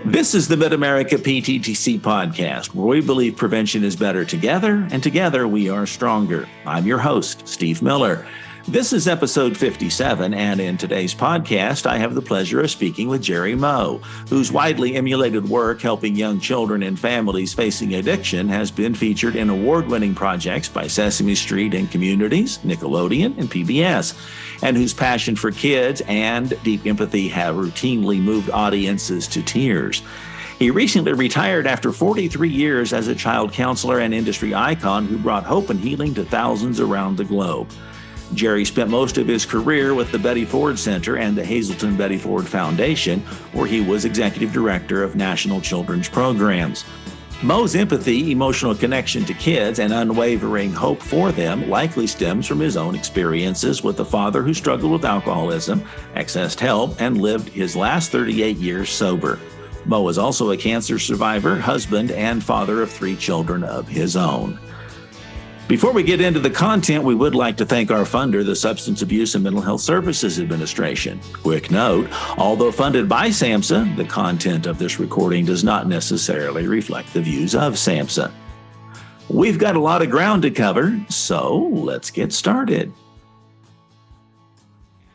This is the Mid-America PTTC podcast, where we believe prevention is better together, and together we are stronger. I'm your host, Steve Miller. This is episode 57, and in today's podcast, I have the pleasure of speaking with Jerry Moe, whose widely emulated work helping young children and families facing addiction has been featured in award-winning projects by Sesame Street and Communities, Nickelodeon and PBS, and whose passion for kids and deep empathy have routinely moved audiences to tears. He recently retired after 43 years as a child counselor and industry icon who brought hope and healing to thousands around the globe. Jerry spent most of his career with the Betty Ford Center and the Hazelden Betty Ford Foundation, where he was executive director of national children's programs. Moe's empathy, emotional connection to kids, and unwavering hope for them likely stems from his own experiences with a father who struggled with alcoholism, accessed help, and lived his last 38 years sober. Moe is also a cancer survivor, husband, and father of 3 children of his own. Before we get into the content, we would like to thank our funder, the Substance Abuse and Mental Health Services Administration. Quick note, although funded by SAMHSA, the content of this recording does not necessarily reflect the views of SAMHSA. We've got a lot of ground to cover, so let's get started.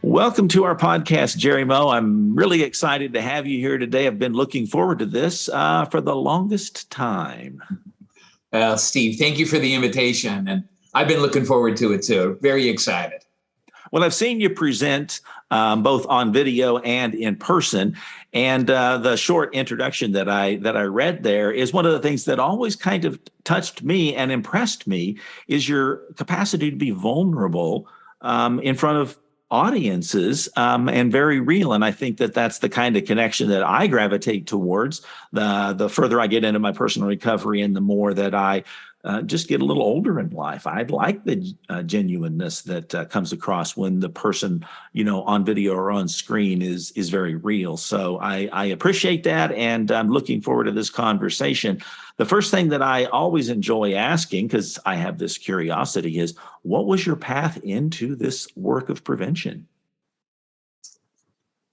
Welcome to our podcast, Jerry Moe. I'm really excited to have you here today. I've been looking forward to this for the longest time. Steve, thank you for the invitation. And I've been looking forward to it too. Very excited. Well, I've seen you present both on video and in person. And the short introduction that I read there is one of the things that always kind of touched me and impressed me is your capacity to be vulnerable in front of audiences and very real. And I think that that's the kind of connection that I gravitate towards the further I get into my personal recovery and the more that I just get a little older in life. I like the genuineness that comes across when the person, on video or on screen is very real. So I appreciate that. And I'm looking forward to this conversation. The first thing that I always enjoy asking, because I have this curiosity, is what was your path into this work of prevention?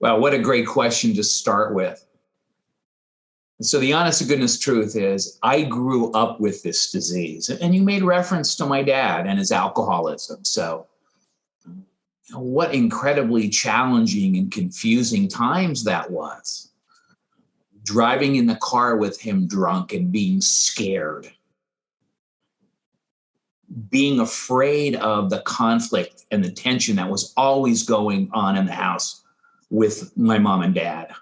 Well, what a great question to start with. So the honest to goodness truth is I grew up with this disease, and you made reference to my dad and his alcoholism. So what incredibly challenging and confusing times that was. Driving in the car with him drunk and being scared. Being afraid of the conflict and the tension that was always going on in the house with my mom and dad.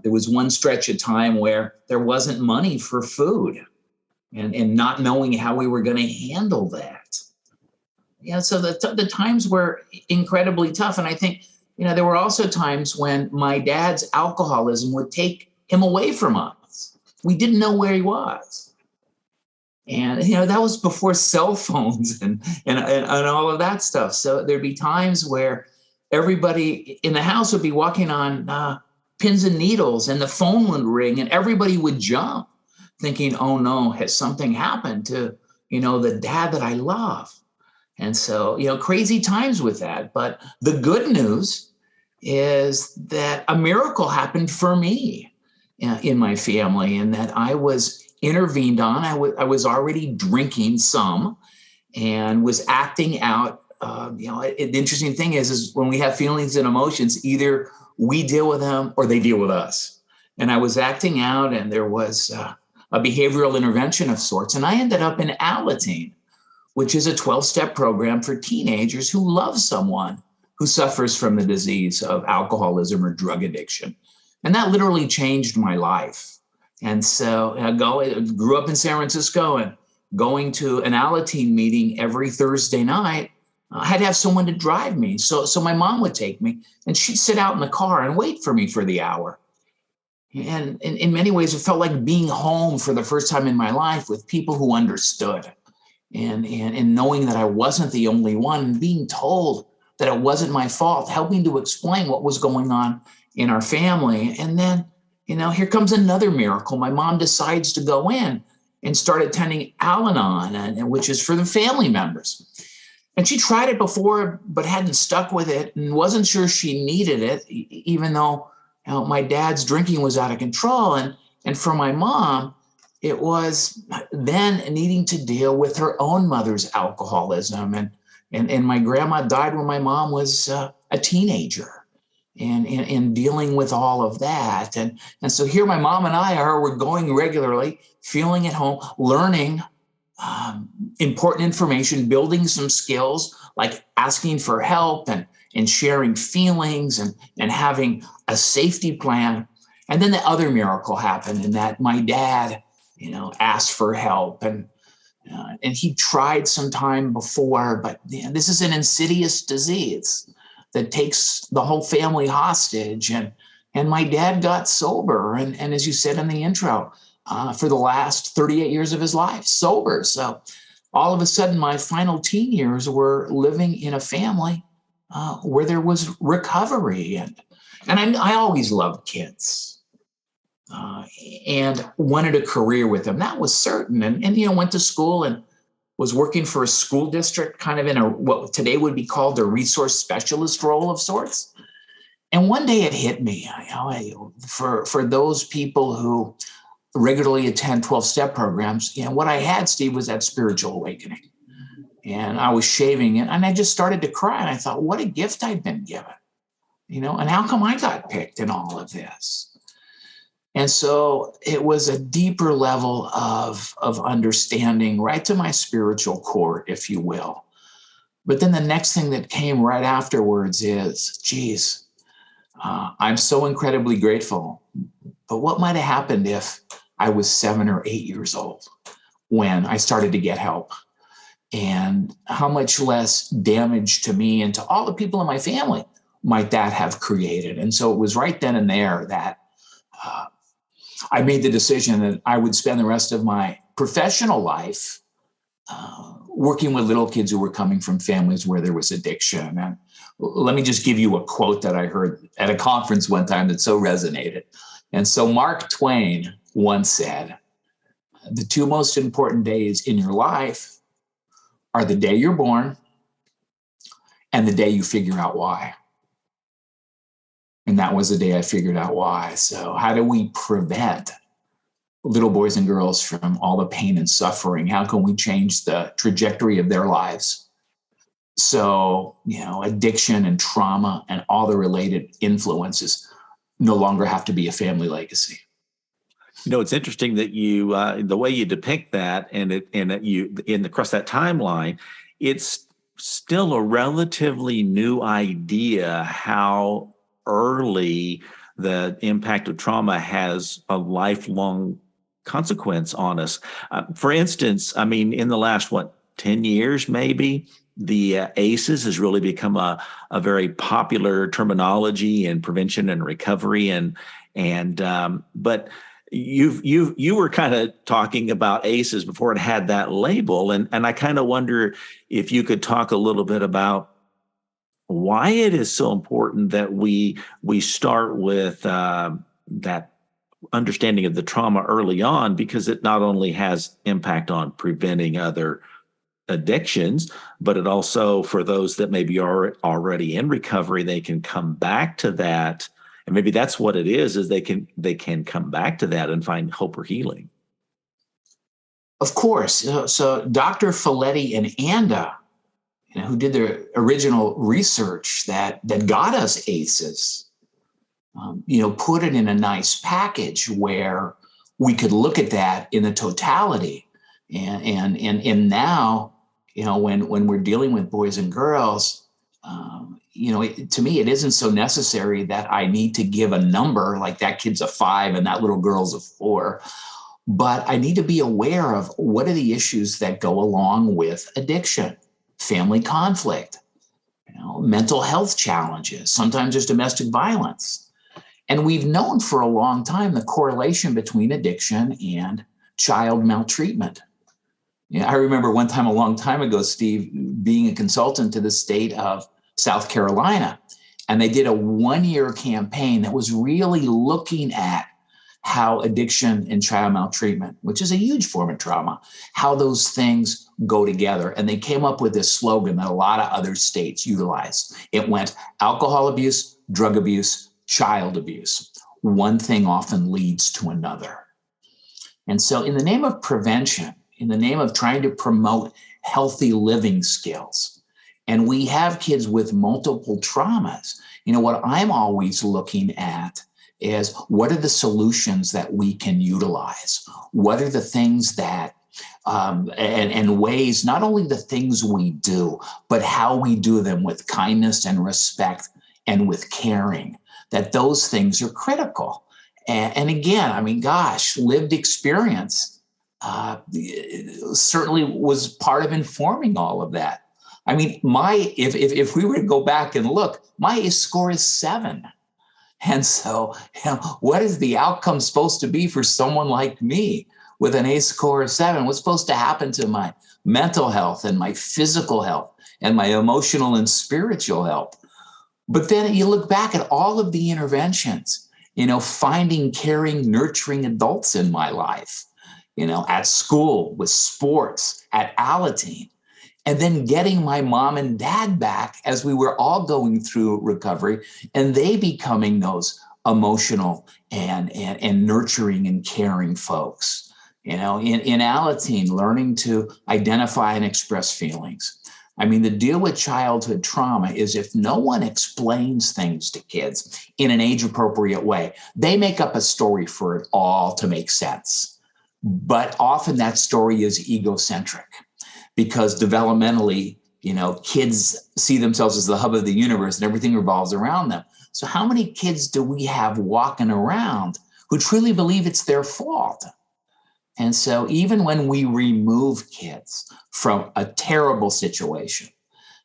There was one stretch of time where there wasn't money for food and not knowing how we were going to handle that. So the times were incredibly tough. And I think, there were also times when my dad's alcoholism would take him away from us. We didn't know where he was. And, that was before cell phones and all of that stuff. So there'd be times where everybody in the house would be walking on pins and needles, and the phone would ring and everybody would jump thinking, oh no, has something happened to, the dad that I love? And so, crazy times with that. But the good news is that a miracle happened for me in my family, and that I was intervened on. I was already drinking some and was acting out. The interesting thing is when we have feelings and emotions, either we deal with them or they deal with us. And I was acting out, and there was a behavioral intervention of sorts. And I ended up in Alateen, which is a 12-step program for teenagers who love someone who suffers from the disease of alcoholism or drug addiction. And that literally changed my life. And so I grew up in San Francisco, and going to an Alateen meeting every Thursday night, I had to have someone to drive me. So my mom would take me, and she'd sit out in the car and wait for me for the hour. And in many ways, it felt like being home for the first time in my life with people who understood. And knowing that I wasn't the only one, and being told that it wasn't my fault, helping to explain what was going on in our family. And then, here comes another miracle. My mom decides to go in and start attending Al-Anon, which is for the family members. And she tried it before, but hadn't stuck with it and wasn't sure she needed it, even though my dad's drinking was out of control. And for my mom, it was then needing to deal with her own mother's alcoholism. And my grandma died when my mom was a teenager, and dealing with all of that. And so here my mom and we're going regularly, feeling at home, learning important information, building some skills like asking for help and sharing feelings and having a safety plan. And then the other miracle happened in that my dad, asked for help, and he tried some time before, but this is an insidious disease that takes the whole family hostage. And my dad got sober, and as you said in the intro, for the last 38 years of his life, sober. So all of a sudden, my final teen years were living in a family where there was recovery, and I always loved kids. And wanted a career with them. That was certain. And went to school and was working for a school district, kind of in what today would be called a resource specialist role of sorts. And one day it hit me, for those people who regularly attend 12-step programs, what I had, Steve, was that spiritual awakening. And I was shaving it, and I just started to cry. And I thought, what a gift I'd been given, and how come I got picked in all of this? And so it was a deeper level of understanding, right to my spiritual core, if you will. But then the next thing that came right afterwards is, geez, I'm so incredibly grateful. But what might have happened if I was 7 or 8 years old when I started to get help? And how much less damage to me and to all the people in my family might that have created? And so it was right then and there that I made the decision that I would spend the rest of my professional life working with little kids who were coming from families where there was addiction. And let me just give you a quote that I heard at a conference one time that so resonated. And so Mark Twain once said, the two most important days in your life are the day you're born and the day you figure out why. And that was the day I figured out why. So how do we prevent little boys and girls from all the pain and suffering? How can we change the trajectory of their lives? So, addiction and trauma and all the related influences no longer have to be a family legacy. It's interesting that you, the way you depict that across that timeline, it's still a relatively new idea how early the impact of trauma has a lifelong consequence on us. For instance, in the last, 10 years, maybe, the ACEs has really become a very popular terminology in prevention and recovery. But you were kind of talking about ACEs before it had that label. And I kind of wonder if you could talk a little bit about why it is so important that we start with that understanding of the trauma early on, because it not only has impact on preventing other addictions, but it also, for those that maybe are already in recovery, they can come back to that. And maybe that's what it is they can come back to that and find hope or healing. Of course. So Dr. Folletti and Anda, who did the original research that got us ACEs, put it in a nice package where we could look at that in the totality. And now, when we're dealing with boys and girls, to me, it isn't so necessary that I need to give a number like that kid's a 5 and that little girl's a 4. But I need to be aware of what are the issues that go along with addiction, family conflict, mental health challenges. Sometimes there's domestic violence. And we've known for a long time the correlation between addiction and child maltreatment. I remember one time a long time ago, Steve, being a consultant to the state of South Carolina, and they did a 1-year campaign that was really looking at how addiction and child maltreatment, which is a huge form of trauma, how those things go together. And they came up with this slogan that a lot of other states utilized. It went alcohol abuse, drug abuse, child abuse. one thing often leads to another. And so in the name of prevention, in the name of trying to promote healthy living skills, and we have kids with multiple traumas, what I'm always looking at is what are the solutions that we can utilize? What are the things that, and ways, not only the things we do, but how we do them with kindness and respect and with caring, that those things are critical. And again, lived experience certainly was part of informing all of that. If we were to go back and look, my ACE score is 7. And so, what is the outcome supposed to be for someone like me with an ACE score of 7? What's supposed to happen to my mental health and my physical health and my emotional and spiritual health? But then you look back at all of the interventions, finding caring, nurturing adults in my life, at school, with sports, at Alateen, and then getting my mom and dad back as we were all going through recovery, and they becoming those emotional and nurturing and caring folks. In Alateen, learning to identify and express feelings. The deal with childhood trauma is if no one explains things to kids in an age-appropriate way, they make up a story for it all to make sense. But often that story is egocentric because developmentally, kids see themselves as the hub of the universe and everything revolves around them. So how many kids do we have walking around who truly believe it's their fault? And so even when we remove kids from a terrible situation,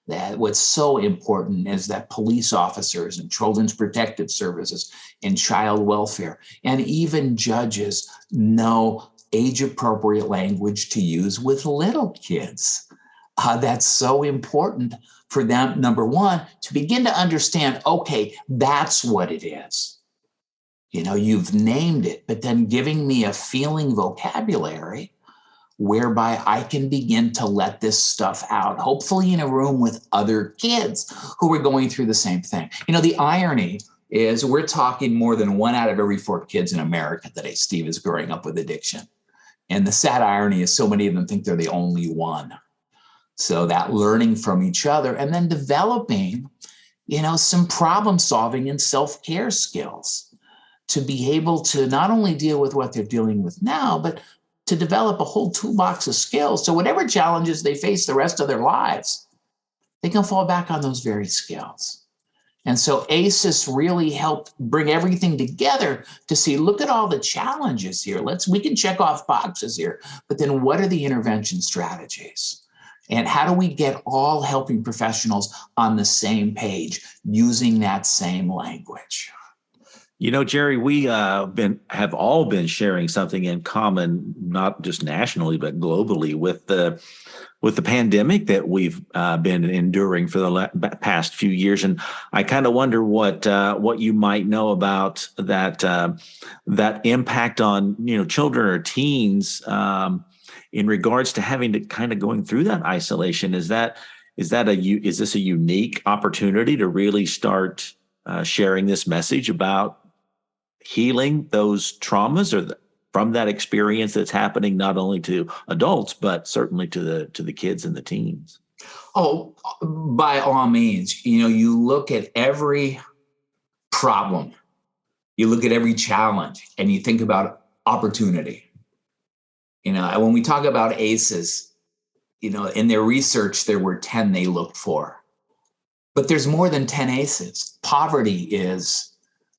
that what's so important is that police officers and children's protective services and child welfare and even judges know age-appropriate language to use with little kids. That's so important for them, number one, to begin to understand, okay, that's what it is. You've named it, but then giving me a feeling vocabulary whereby I can begin to let this stuff out, hopefully in a room with other kids who are going through the same thing. The irony is we're talking more than 1 out of every 4 kids in America today, Steve, is growing up with addiction. And the sad irony is so many of them think they're the only one. So that learning from each other and then developing, some problem solving and self-care skills to be able to not only deal with what they're dealing with now, but to develop a whole toolbox of skills. So whatever challenges they face the rest of their lives, they can fall back on those very skills. And so ACES really helped bring everything together to see, look at all the challenges here. We can check off boxes here, but then what are the intervention strategies? And how do we get all helping professionals on the same page using that same language? Jerry, we have all been sharing something in common, not just nationally, but globally with the pandemic that we've been enduring for the past few years. And I kind of wonder what you might know about that impact on, children or teens in regards to having to kind of going through that isolation. Is this a unique opportunity to really start sharing this message about healing those traumas from that experience that's happening not only to adults, but certainly to the kids and the teens? Oh, by all means, you look at every problem, you look at every challenge, and you think about opportunity. When we talk about ACEs, in their research, there were 10 they looked for. But there's more than 10 ACEs. Poverty is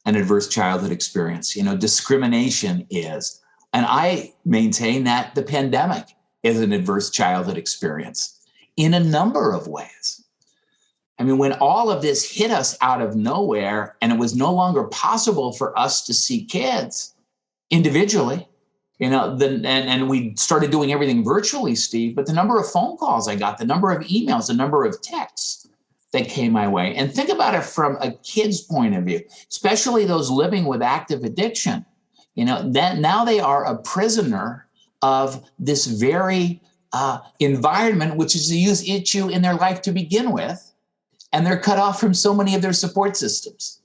an adverse childhood experience. Discrimination is. And I maintain that the pandemic is an adverse childhood experience in a number of ways. When all of this hit us out of nowhere and it was no longer possible for us to see kids individually, and we started doing everything virtually, Steve, but the number of phone calls I got, the number of emails, the number of texts that came my way. And think about it from a kid's point of view, especially those living with active addiction. That now they are a prisoner of this very environment, which is a huge issue in their life to begin with. And they're cut off from so many of their support systems.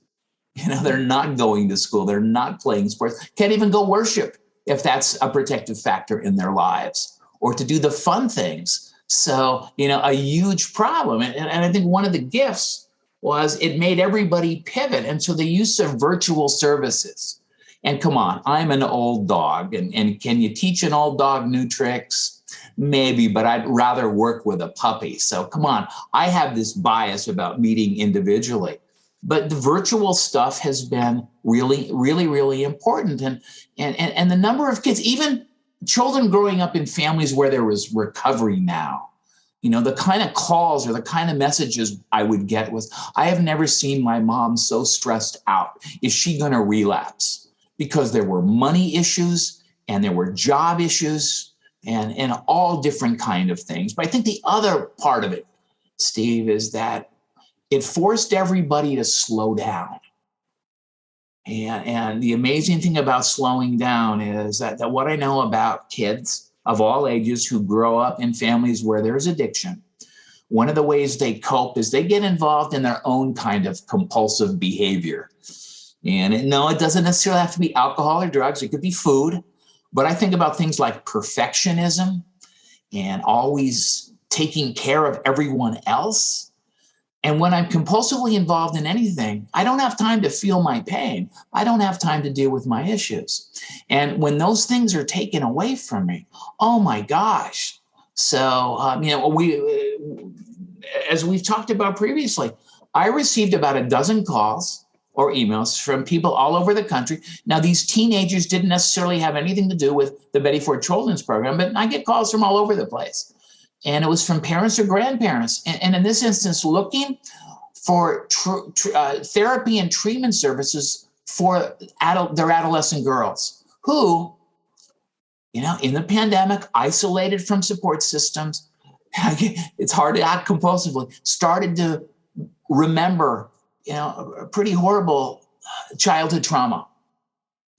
They're not going to school. They're not playing sports. Can't even go worship if that's a protective factor in their lives, or to do the fun things. So, a huge problem. And I think one of the gifts was it made everybody pivot. And so the use of virtual services. And come on, I'm an old dog. And can you teach an old dog new tricks? Maybe, but I'd rather work with a puppy. So come on, I have this bias about meeting individually. But the virtual stuff has been really, really, really important. And the number of kids, even children growing up in families where there was recovery now, the kind of calls or the kind of messages I would get was, I have never seen my mom so stressed out. Is she going to relapse? Because there were money issues and there were job issues and all different kind of things. But I think the other part of it, Steve, is that it forced everybody to slow down. And the amazing thing about slowing down is that what I know about kids of all ages who grow up in families where there's addiction, one of the ways they cope is they get involved in their own kind of compulsive behavior. And no, it doesn't necessarily have to be alcohol or drugs. It could be food. But I think about things like perfectionism and always taking care of everyone else. And when I'm compulsively involved in anything, I don't have time to feel my pain. I don't have time to deal with my issues. And when those things are taken away from me, oh my gosh. So, as we've talked about previously, I received about a dozen calls or emails from people all over the country. Now, these teenagers didn't necessarily have anything to do with the Betty Ford Children's Program, but I get calls from all over the place. And it was from parents or grandparents. And in this instance, looking for therapy and treatment services for their adolescent girls who, in the pandemic, isolated from support systems, it's hard to act compulsively, started to remember, a pretty horrible childhood trauma.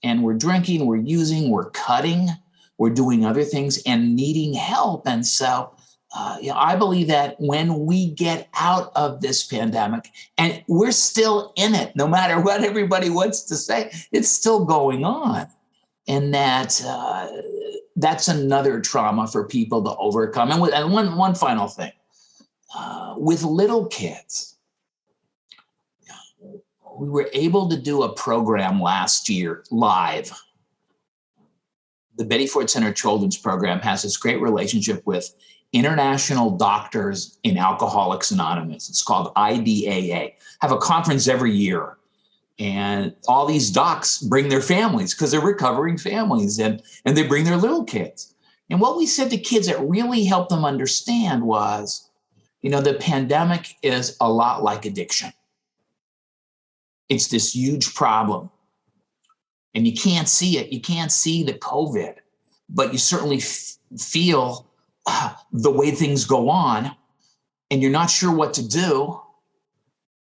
And we're drinking, we're using, we're cutting, we're doing other things and needing help. And so, I believe that when we get out of this pandemic, and we're still in it, no matter what everybody wants to say, it's still going on. And that's another trauma for people to overcome. And one final thing, with little kids, we were able to do a program last year live. The Betty Ford Center Children's Program has this great relationship with International Doctors in Alcoholics Anonymous. It's called IDAA. Have a conference every year. And all these docs bring their families because they're recovering families and they bring their little kids. And what we said to kids that really helped them understand was, the pandemic is a lot like addiction. It's this huge problem. And you can't see it. You can't see the COVID, but you certainly feel the way things go on, and you're not sure what to do,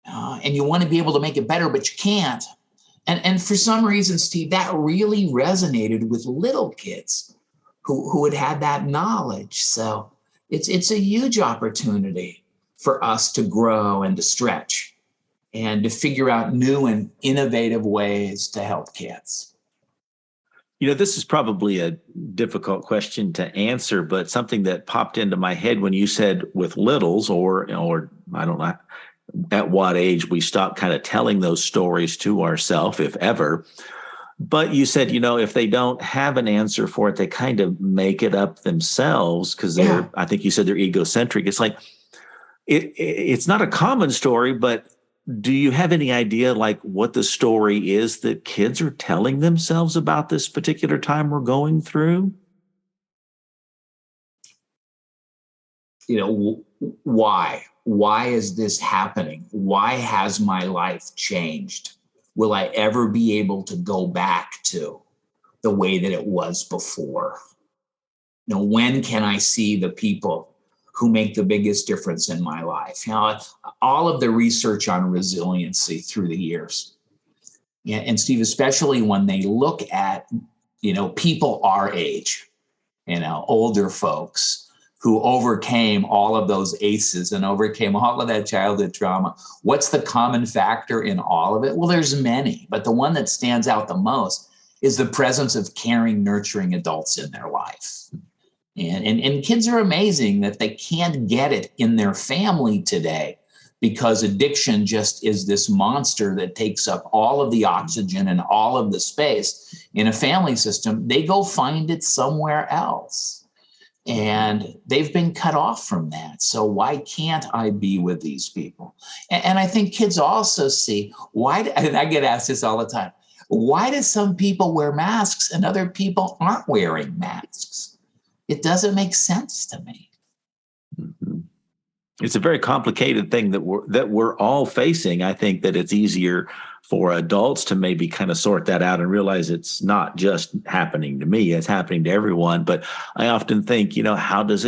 and you want to be able to make it better, but you can't. And for some reason, Steve, that really resonated with little kids who had that knowledge. So it's a huge opportunity for us to grow and to stretch and to figure out new and innovative ways to help kids. This is probably a difficult question to answer, but something that popped into my head when you said with littles, or I don't know at what age we stop kind of telling those stories to ourselves, if ever. But you said, if they don't have an answer for it, they kind of make it up themselves because I think you said they're egocentric. It's like, it's not a common story, but do you have any idea like what the story is that kids are telling themselves about this particular time we're going through? Why? Why is this happening? Why has my life changed? Will I ever be able to go back to the way that it was before? When can I see the people who make the biggest difference in my life? All of the research on resiliency through the years. And Steve, especially when they look at, people our age, older folks, who overcame all of those ACEs and overcame all of that childhood trauma. What's the common factor in all of it? Well, there's many, but the one that stands out the most is the presence of caring, nurturing adults in their life. And kids are amazing that they can't get it in their family today because addiction just is this monster that takes up all of the oxygen and all of the space in a family system. They go find it somewhere else. And they've been cut off from that. So why can't I be with these people? And I think kids also see and I get asked this all the time, why do some people wear masks and other people aren't wearing masks? It doesn't make sense to me. Mm-hmm. It's a very complicated thing that we're all facing. I think that it's easier for adults to maybe kind of sort that out and realize it's not just happening to me, it's happening to everyone. But I often think, how does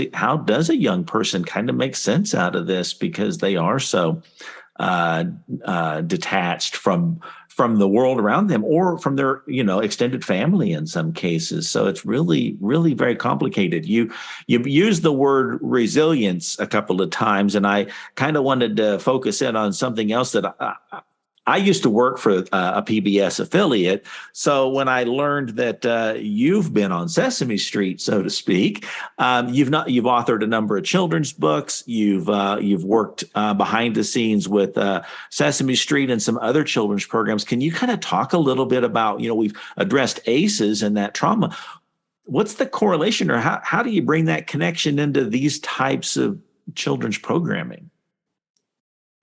a young person kind of make sense out of this, because they are so detached from the world around them or from their, extended family in some cases. So it's really, really very complicated. You've used the word resilience a couple of times, and I kind of wanted to focus in on something else that I used to work for a PBS affiliate. So when I learned that you've been on Sesame Street, so to speak, you've authored a number of children's books. You've worked behind the scenes with Sesame Street and some other children's programs. Can you kind of talk a little bit about, we've addressed ACEs and that trauma. What's the correlation, or how do you bring that connection into these types of children's programming?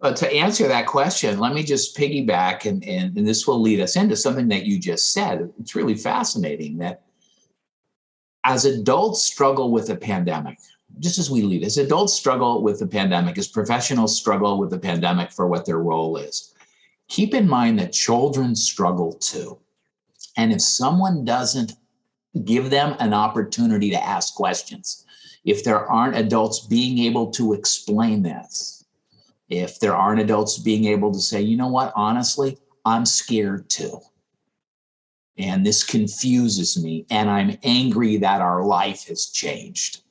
To answer that question, let me just piggyback, and this will lead us into something that you just said. It's really fascinating that as adults struggle with the pandemic, just as adults struggle with the pandemic, as professionals struggle with the pandemic for what their role is, keep in mind that children struggle too. And if someone doesn't give them an opportunity to ask questions, if there aren't adults being able to explain this, if there aren't adults being able to say, you know what, honestly, I'm scared too. And this confuses me, and I'm angry that our life has changed.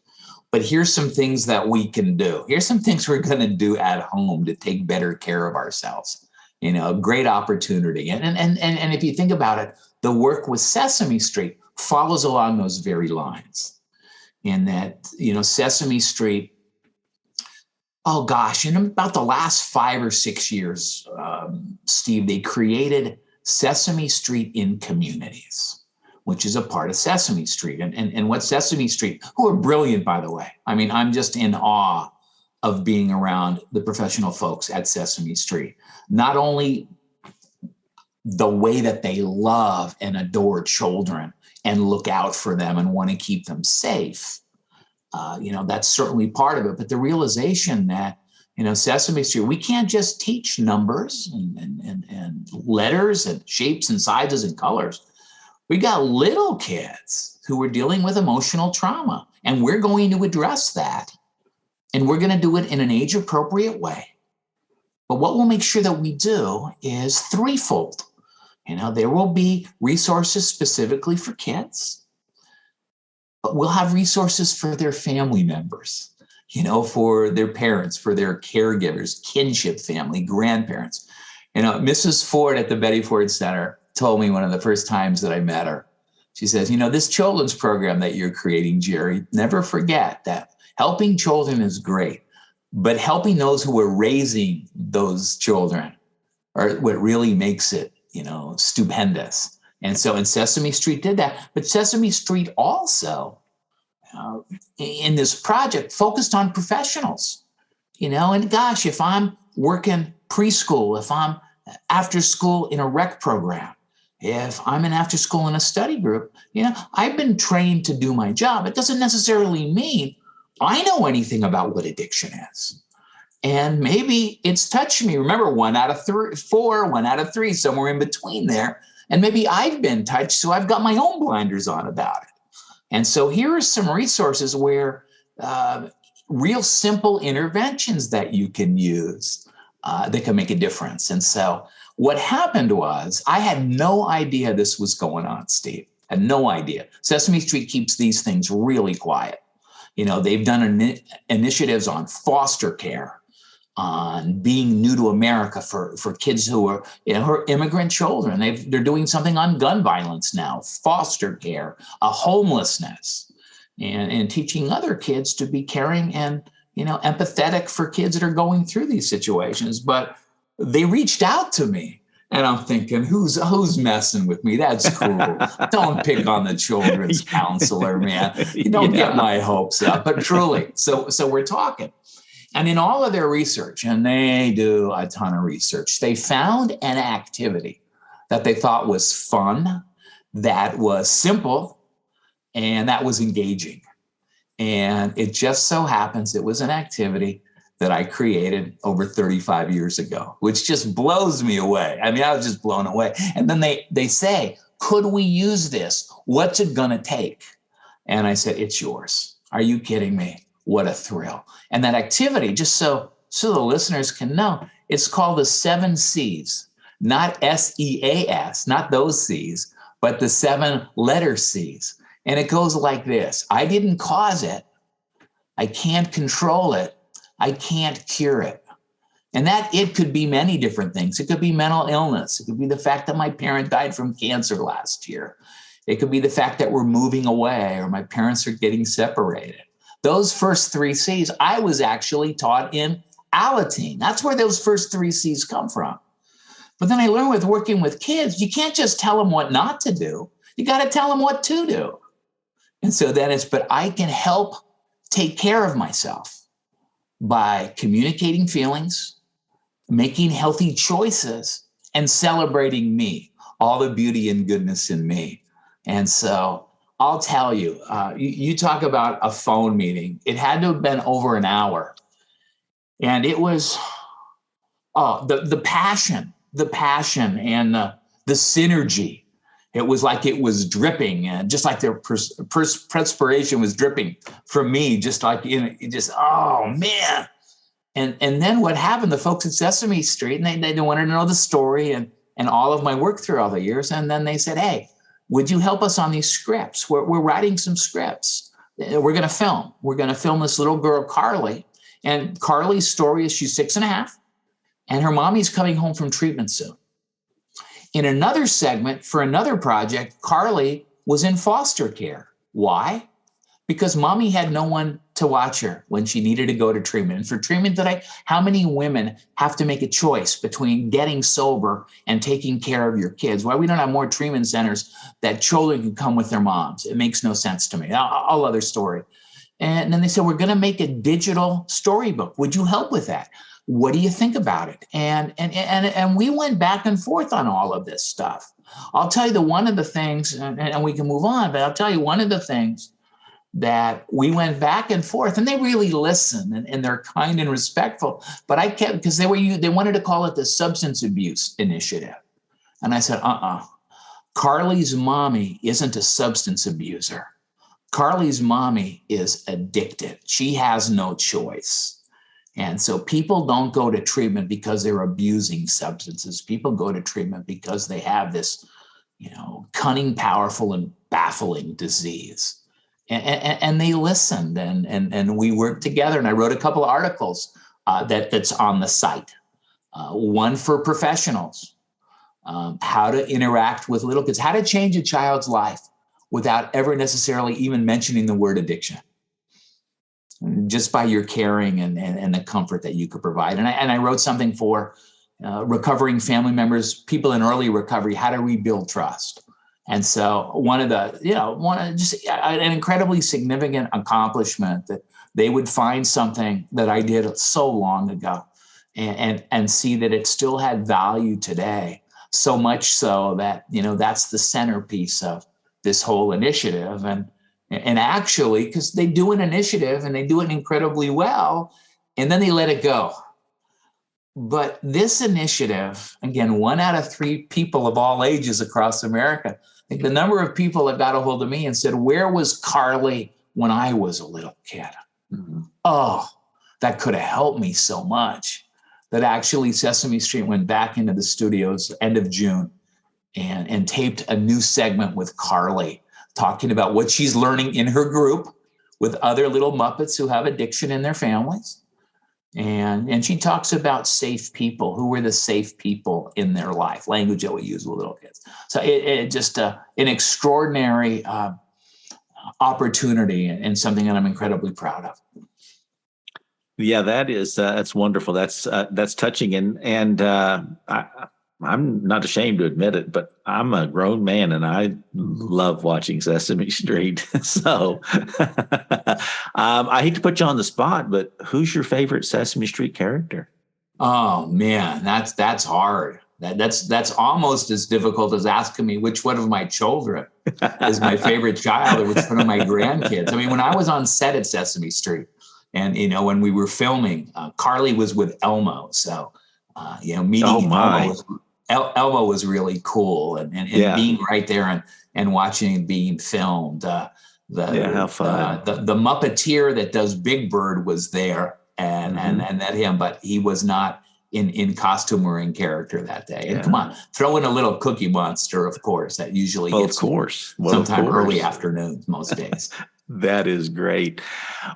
But here's some things that we can do. Here's some things we're going to do at home to take better care of ourselves. A great opportunity. And if you think about it, the work with Sesame Street follows along those very lines. In that, Sesame Street, oh gosh, in about the last 5 or 6 years, Steve, they created Sesame Street in communities, which is a part of Sesame Street. And what Sesame Street, who are brilliant, by the way. I mean, I'm just in awe of being around the professional folks at Sesame Street. Not only the way that they love and adore children and look out for them and want to keep them safe. That's certainly part of it. But the realization that, Sesame Street, we can't just teach numbers and letters and shapes and sizes and colors. We got little kids who are dealing with emotional trauma, and we're going to address that. And we're going to do it in an age-appropriate way. But what we'll make sure that we do is threefold. There will be resources specifically for kids. But we'll have resources for their family members, for their parents, for their caregivers, kinship family, grandparents. Mrs. Ford at the Betty Ford Center told me one of the first times that I met her, she says, this children's program that you're creating, Jerry, never forget that helping children is great, but helping those who are raising those children are what really makes it, stupendous. And Sesame Street did that. But Sesame Street also, in this project, focused on professionals, and gosh, if I'm working preschool, if I'm after school in a rec program, if I'm in after school in a study group, I've been trained to do my job. It doesn't necessarily mean I know anything about what addiction is. And maybe it's touched me. Remember, 1 out of 4, 1 out of 3, somewhere in between there. And maybe I've been touched, so I've got my own blinders on about it. And so here are some resources where real simple interventions that you can use that can make a difference. And so what happened was I had no idea this was going on, Steve. I had no idea. Sesame Street keeps these things really quiet. They've done initiatives on foster care, on being new to America for kids who are immigrant children. They're doing something on gun violence now, foster care, homelessness, and teaching other kids to be caring and empathetic for kids that are going through these situations. But they reached out to me, and I'm thinking, who's messing with me? That's cool. Don't pick on the children's counselor, man. You don't get my hopes up. But truly, so we're talking. And in all of their research, and they do a ton of research, they found an activity that they thought was fun, that was simple, and that was engaging. And it just so happens it was an activity that I created over 35 years ago, which just blows me away. I mean, I was just blown away. And then they say, could we use this? What's it going to take? And I said, it's yours. Are you kidding me? What a thrill. And that activity, just so the listeners can know, it's called the 7 C's, not SEAS, not those C's, but the 7 letter C's. And it goes like this. I didn't cause it. I can't control it. I can't cure it. And that it could be many different things. It could be mental illness. It could be the fact that my parent died from cancer last year. It could be the fact that we're moving away or my parents are getting separated. Those first 3 C's, I was actually taught in Alateen. That's where those first 3 C's come from. But then I learned with working with kids, you can't just tell them what not to do. You got to tell them what to do. And so then but I can help take care of myself by communicating feelings, making healthy choices, and celebrating me, all the beauty and goodness in me. And so I'll tell you, you talk about a phone meeting. It had to have been over an hour. And it was the passion and the synergy. It was like it was dripping, and just like their perspiration was dripping from me, just like oh man. And then what happened? The folks at Sesame Street, and they wanted to know the story and all of my work through all the years. And then they said, "Hey, would you help us on these scripts? We're writing some scripts. We're going to film. We're going to film this little girl, Carly. And Carly's story is she's 6.5, and her mommy's coming home from treatment soon. In another segment for another project, Carly was in foster care. Why? Because mommy had no one to watch her when she needed to go to treatment. And for treatment today, how many women have to make a choice between getting sober and taking care of your kids? Why we don't have more treatment centers that children can come with their moms? It makes no sense to me. All other story. And then they said, we're going to make a digital storybook. Would you help with that? What do you think about it? And we went back and forth on all of this stuff. I'll tell you one of the things, and we can move on, but I'll tell you one of the things that we went back and forth, and they really listen, and they're kind and respectful. But I kept, because they wanted to call it the substance abuse initiative. And I said, Carly's mommy isn't a substance abuser. Carly's mommy is addicted. She has no choice. And so people don't go to treatment because they're abusing substances. People go to treatment because they have this, cunning, powerful, and baffling disease. And they listened, and we worked together. And I wrote a couple of articles that's on the site. One for professionals, how to interact with little kids, how to change a child's life without ever necessarily even mentioning the word addiction, just by your caring and the comfort that you could provide. And I wrote something for recovering family members, people in early recovery, how to rebuild trust. And so one of an incredibly significant accomplishment that they would find something that I did so long ago and see that it still had value today, so much so that, that's the centerpiece of this whole initiative. And actually, because they do an initiative and they do it incredibly well, and then they let it go. But this initiative, again, 1 out of 3 people of all ages across America, I think the number of people that got a hold of me and said, where was Carly when I was a little kid? Mm-hmm. Oh, that could have helped me so much that actually Sesame Street went back into the studios end of June and taped a new segment with Carly, talking about what she's learning in her group, with other little Muppets who have addiction in their families. And she talks about safe people. Who were the safe people in their life? Language that we use with little kids. So it just an extraordinary opportunity and something that I'm incredibly proud of. Yeah, that's wonderful. That's touching, and I'm not ashamed to admit it, but I'm a grown man and I love watching Sesame Street. So I hate to put you on the spot, but who's your favorite Sesame Street character? Oh man, that's hard. That's almost as difficult as asking me which one of my children is my favorite child or which one of my grandkids. I mean, when I was on set at Sesame Street, and when we were filming, Carly was with Elmo, so meeting Elmo was really cool, and being right there and watching it being filmed. How fun. The Muppeteer that does Big Bird was there, and met him, but he was not in costume or in character that day. And come on, throw in a little Cookie Monster, of course. That usually gets sometime early afternoons most days. That is great.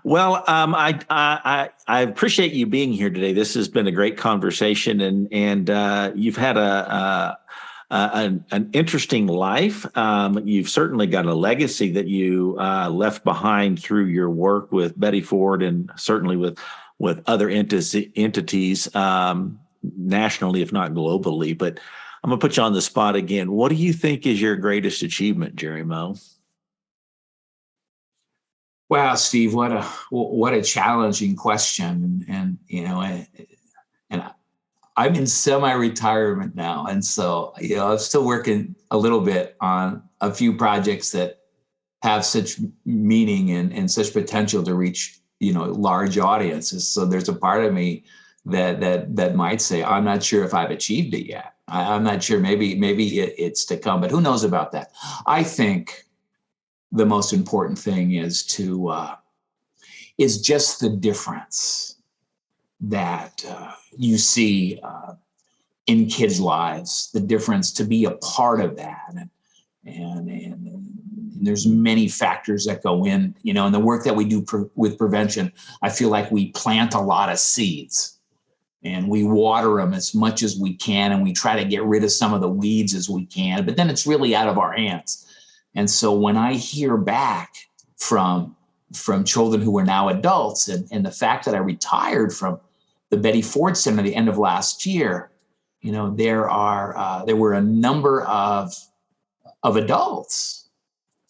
Well, I appreciate you being here today. This has been a great conversation, and you've had an interesting life. You've certainly got a legacy that you left behind through your work with Betty Ford, and certainly with other entities nationally, if not globally. But I'm going to put you on the spot again. What do you think is your greatest achievement, Jerry Moe? Wow, Steve, what a challenging question. And I'm in semi-retirement now. And so, I'm still working a little bit on a few projects that have such meaning and such potential to reach, large audiences. So there's a part of me that might say, I'm not sure if I've achieved it yet. I'm not sure. Maybe it's to come, but who knows about that? I think the most important thing is just the difference that you see in kids' lives, the difference to be a part of that. And there's many factors that go in, in the work that we do with prevention. I feel like we plant a lot of seeds and we water them as much as we can, and we try to get rid of some of the weeds as we can, but then it's really out of our hands. And so when I hear back from children who are now adults, and the fact that I retired from the Betty Ford Center at the end of last year, there were a number of adults,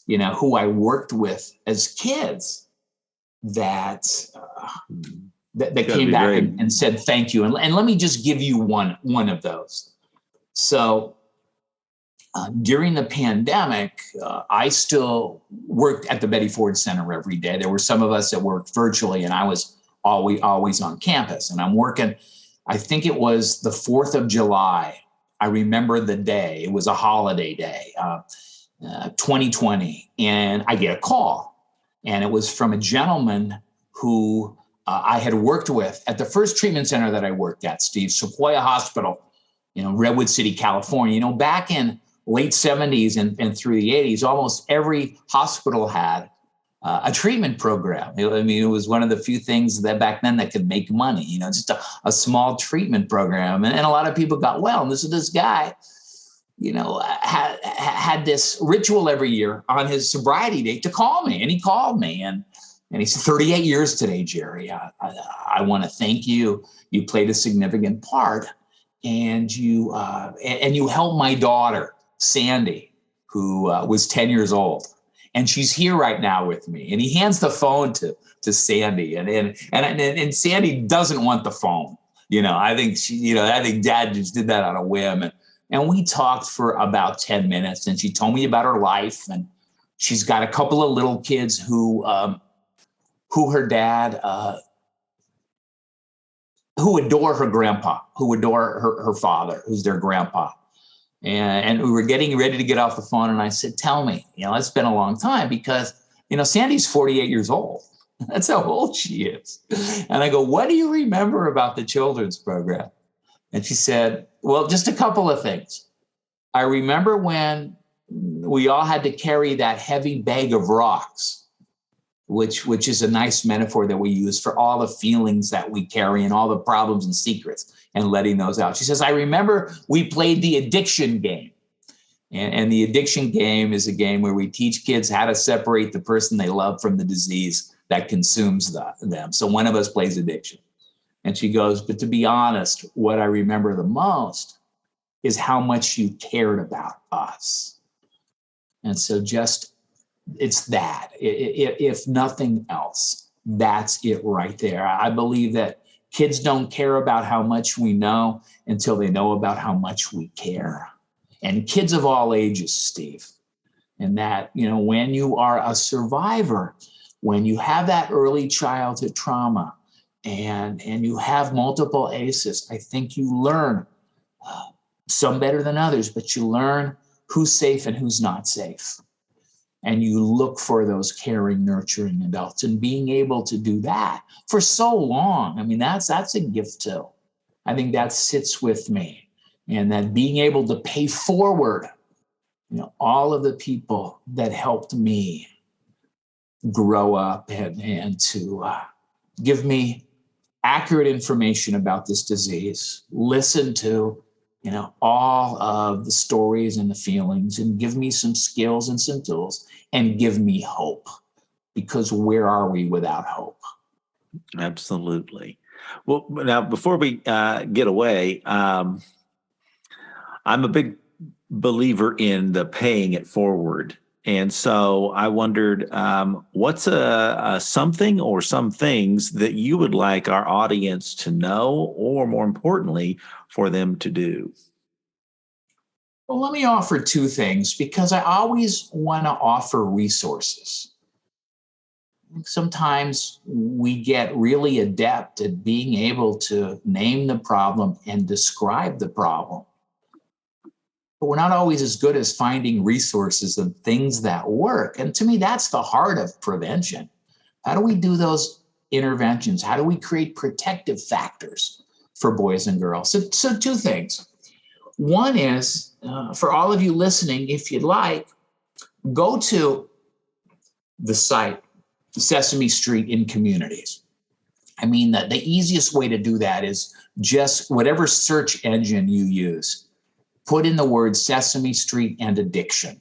who I worked with as kids that came back and said thank you. And let me just give you one of those. So during the pandemic, I still worked at the Betty Ford Center every day. There were some of us that worked virtually, and I was always on campus. And I'm working, I think it was the 4th of July. I remember the day. It was a holiday day, 2020. And I get a call. And it was from a gentleman who I had worked with at the first treatment center that I worked at, Steve, Sequoia Hospital, Redwood City, California. Back in late 70s and through the 80s, almost every hospital had a treatment program. It was one of the few things that back then that could make money, just a small treatment program. And a lot of people got well. And this guy, had this ritual every year on his sobriety date to call me. And he called me and he said, 38 years today, Jerry. I want to thank you. You played a significant part. And you helped my daughter, Sandy, who was 10 years old, and she's here right now with me. And he hands the phone to Sandy, and Sandy doesn't want the phone. I think Dad just did that on a whim, and we talked for about 10 minutes, and she told me about her life, and she's got a couple of little kids who her dad. Who adore her grandpa, who adore her father, who's their grandpa. And we were getting ready to get off the phone. And I said, tell me, it's been a long time because, Sandy's 48 years old. That's how old she is. And I go, what do you remember about the children's program? And she said, well, just a couple of things. I remember when we all had to carry that heavy bag of rocks which is a nice metaphor that we use for all the feelings that we carry and all the problems and secrets and letting those out. She says, I remember we played the addiction game. And the addiction game is a game where we teach kids how to separate the person they love from the disease that consumes them. So one of us plays addiction. And she goes, but to be honest, what I remember the most is how much you cared about us. And so just, it's that, if nothing else, that's it right there. I believe that kids don't care about how much we know until they know about how much we care. And kids of all ages, Steve. And that, when you are a survivor, when you have that early childhood trauma and you have multiple ACEs, I think you learn, some better than others, but you learn who's safe and who's not safe. And you look for those caring, nurturing adults, and being able to do that for so long. I mean, that's a gift too. I think that sits with me. And that being able to pay forward, all of the people that helped me grow up and to give me accurate information about this disease, listen to, all of the stories and the feelings, and give me some skills and some tools, and give me hope. Because where are we without hope? Absolutely. Well, now, before we get away, I'm a big believer in the paying it forward. And so I wondered, what's a something or some things that you would like our audience to know, or more importantly, for them to do? Well, let me offer two things, because I always want to offer resources. Sometimes we get really adept at being able to name the problem and describe the problem. But we're not always as good as finding resources and things that work. And to me, that's the heart of prevention. How do we do those interventions? How do we create protective factors for boys and girls? So two things. One is, for all of you listening, if you'd like, go to the site, Sesame Street in Communities. I mean, the easiest way to do that is just whatever search engine you use, put in the word Sesame Street and addiction,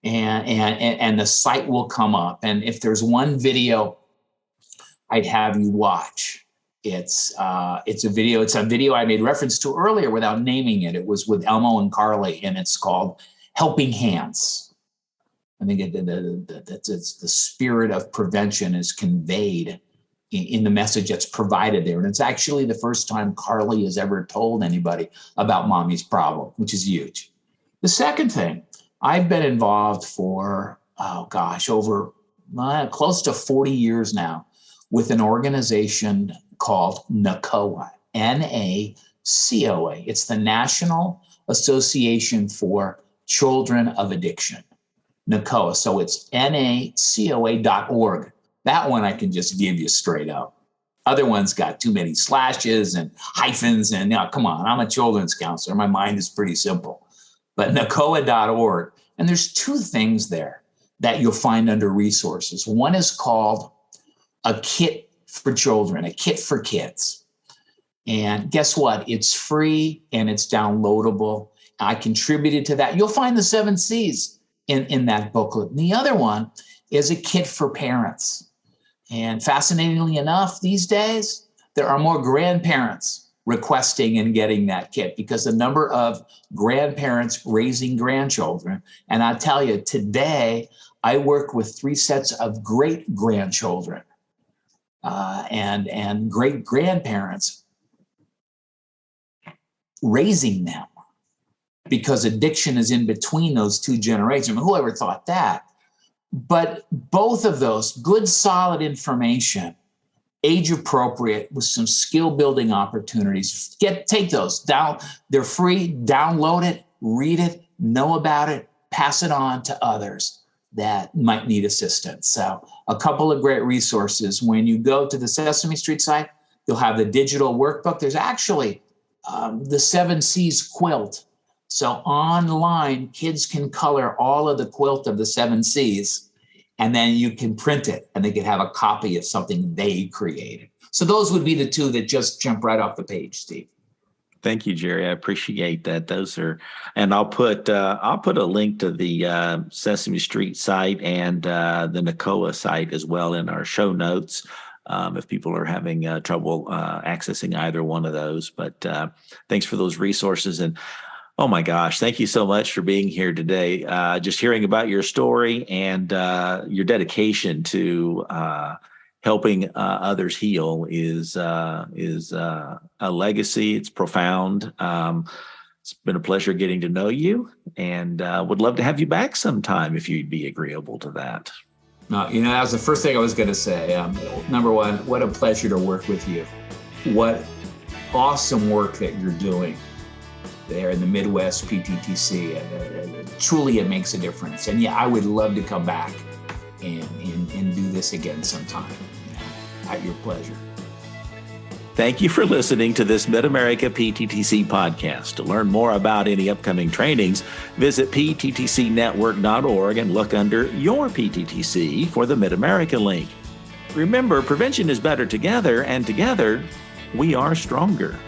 and the site will come up. And if there's one video I'd have you watch, it's a video I made reference to earlier without naming it. It was with Elmo and Carly, and it's called Helping Hands. I think it's the spirit of prevention is conveyed in the message that's provided there. And it's actually the first time Carly has ever told anybody about mommy's problem, which is huge. The second thing, I've been involved for, over close to 40 years now with an organization called NACOA, NACOA. It's the National Association for Children of Addiction, NACOA. So it's NACOA.org. That one I can just give you straight up. Other ones got too many slashes and hyphens, and come on, I'm a children's counselor. My mind is pretty simple. But NACOA.org, and there's two things there that you'll find under resources. One is called a kit for children, a kit for kids. And guess what? It's free and it's downloadable. I contributed to that. You'll find the 7 C's in that booklet. And the other one is a kit for parents. And fascinatingly enough, these days, there are more grandparents requesting and getting that kit, because the number of grandparents raising grandchildren. And I tell you, today, I work with 3 sets of great grandchildren and great grandparents raising them, because addiction is in between those 2 generations. I mean, who ever thought that? But both of those, good, solid information, age appropriate, with some skill building opportunities. Take those down. They're free. Download it, read it, know about it, pass it on to others that might need assistance. So a couple of great resources. When you go to the Sesame Street site, you'll have the digital workbook. There's actually the 7 C's quilt. So online, kids can color all of the quilt of the 7 C's and then you can print it and they could have a copy of something they created. So those would be the two that just jump right off the page, Steve. Thank you, Jerry. I appreciate that. Those are, and I'll put a link to the Sesame Street site and the NACOA site as well in our show notes. If people are having trouble accessing either one of those, but thanks for those resources. And oh my gosh, thank you so much for being here today. Just hearing about your story and your dedication to helping others heal is a legacy. It's profound. It's been a pleasure getting to know you, and would love to have you back sometime if you'd be agreeable to that. No, that was the first thing I was going to say. Number one, what a pleasure to work with you. What awesome work that you're doing there in the Midwest PTTC. Truly, it makes a difference. And yeah, I would love to come back and do this again sometime. At your pleasure. Thank you for listening to this Mid-America PTTC podcast. To learn more about any upcoming trainings, visit pttcnetwork.org and look under your PTTC for the Mid-America link. Remember, prevention is better together, and together we are stronger.